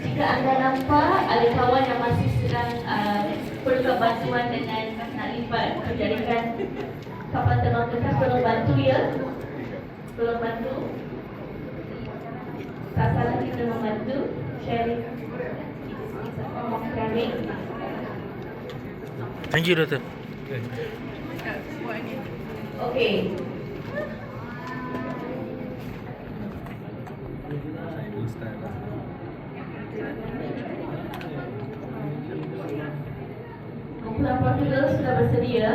Jika anda nampak ada kawan yang masih sedang perlukan bantuan dengan nak lipat penjaringan kapal terbang kertas, tolong bantu ya. Tolong bantu. Tak salah kita membantu. Sharing. Sharing. Thank you, Doktor. Okey. Kumpulan Portugal sudah bersedia.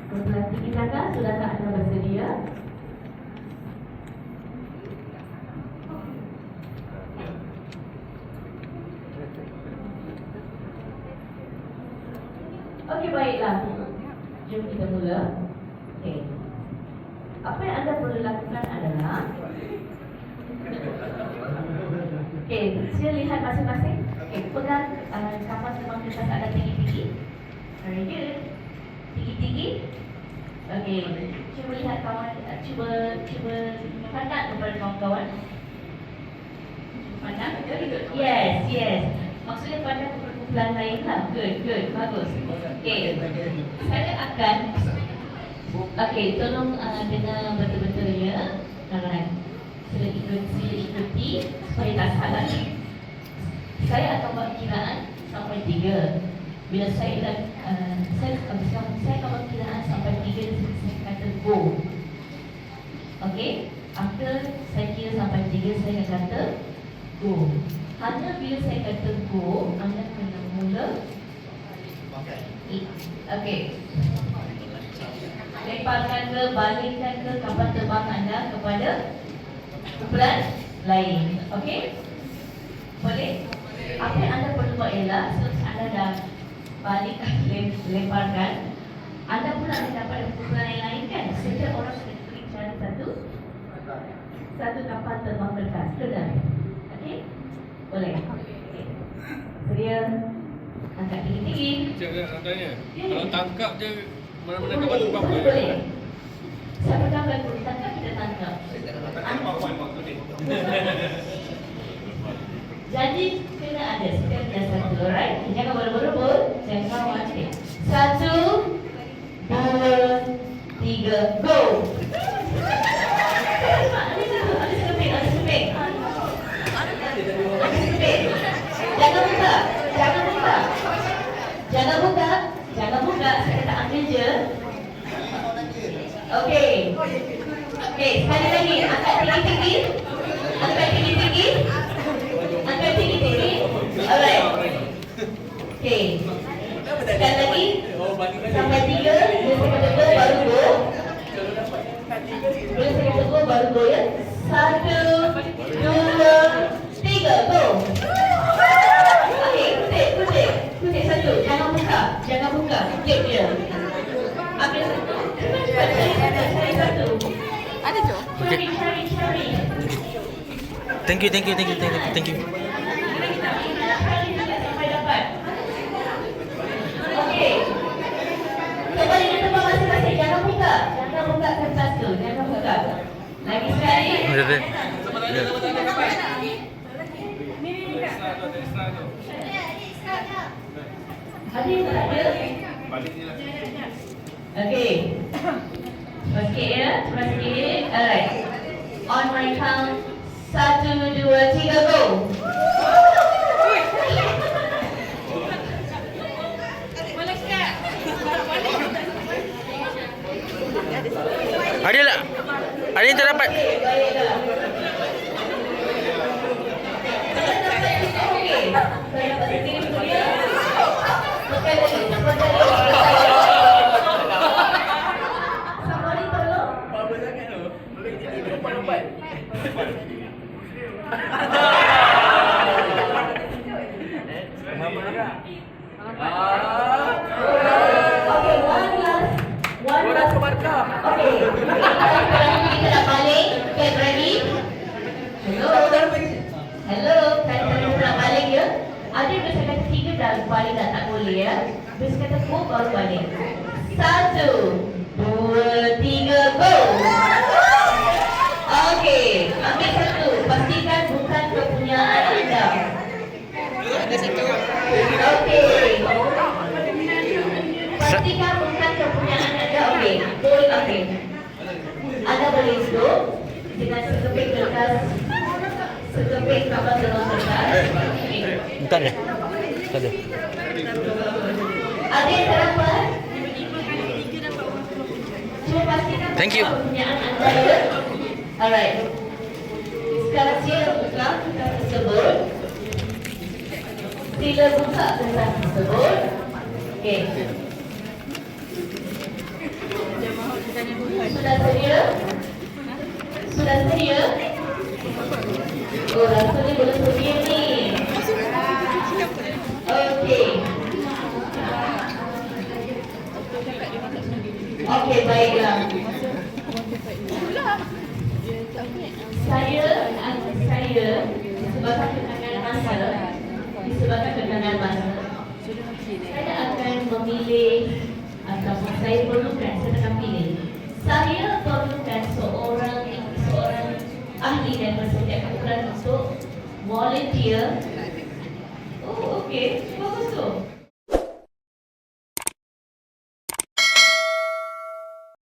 Kumpulan Tiki Taka sudahkah anda bersedia? Okey, baiklah. Jom kita mula. Okey. Apa yang anda perlu lakukan adalah okey, sila lihat masing-masing. Okey, pegang kapal terbang kertas anda tinggi-tinggi. Very good. Tinggi-tinggi. Okey, cuba lihat kawan, cuba pandang kepada kawan-kawan. Pandang, very good. Yes. Maksudnya pandang kepada kumpulan lain lah. Good, bagus. Okey, saya akan tolong dengar betul-betul ya. Alright. Sila ikuti supaya tak salah. Saya akan buat kiraan sampai 3. Bila saya akan buat kiraan sampai 3, saya kata go. Okey? After saya kira sampai 3, saya kata go. Hanya bila saya kata go, anda kena mula. Okey. Lemparkan ke, balikkan ke kapal terbang anda kepada kumpulan lain. Okey? Boleh? Apa yang anda perlu buat ialah selepas anda dah balikkan, lemparkan, anda pun akan dapat kumpulan yang lain kan? Setiap orang kena klik cari satu kapal terbang kertas. Kena? Okey? Boleh? Okay. Sedia? Angkat tinggi-tinggi. Cik nak tanya, kalau tangkap je mana-mana kapal terbang boleh? Siapa kapal boleh tangkap, kita tangkap. Jadi kena ada setiap ada satu, alright? Jangan berebut-rebut, jangan kawan. 1, 2, 3, go! Jangan buka, saya tak ambil je. Okey, sekali lagi, angkat tinggi-tinggi. Alright. Okey. Sekali lagi. Sampai 3, bila saya kata go, baru go. Bila saya kata go, baru go ya. 1, 2, 3, go. Okey, kutip satu. Jangan buka. Klik dia. Ambil satu. Cari satu. Ada tu? Cari. Thank you. Sampai dapat. Okey. Kembali ke tempat masing-masing. Jangan buka kertas tu. Jangan buka. Lagi sekali. Ada yang tak ada? Okey. Cepat sikit ya. Alright. On my count. 1, 2, 3, go. Ada yang terdapat. Hello, saya nak balik ya. Ada yang saya kata 3 dah balik dah tak boleh ya. Bila kata 4 baru balik. 1, 2, 3, go. okey. Anda boleh duduk dengan sekeping kertas, sekeping kapal dalam kertas. Okey. Tak ada. Tak ada. Ada yang terdapat? Cuba pastikan Thank you. pertanyaan anda ya. Alright. Sekarang sila buka kertas tersebut. Sila buka kertas tersebut. Okey. Sudah sedia? Sudah sedia? Oh, rasanya belum sedia ni. Okey. Okey, baiklah. Saya disebabkan kekangan masa, saya akan memilih ataupun saya perlukan, saya akan pilih. Saya perlukan seorang ahli dan bersedia kumpulan untuk volunteer. Oh, okey, bagus tu.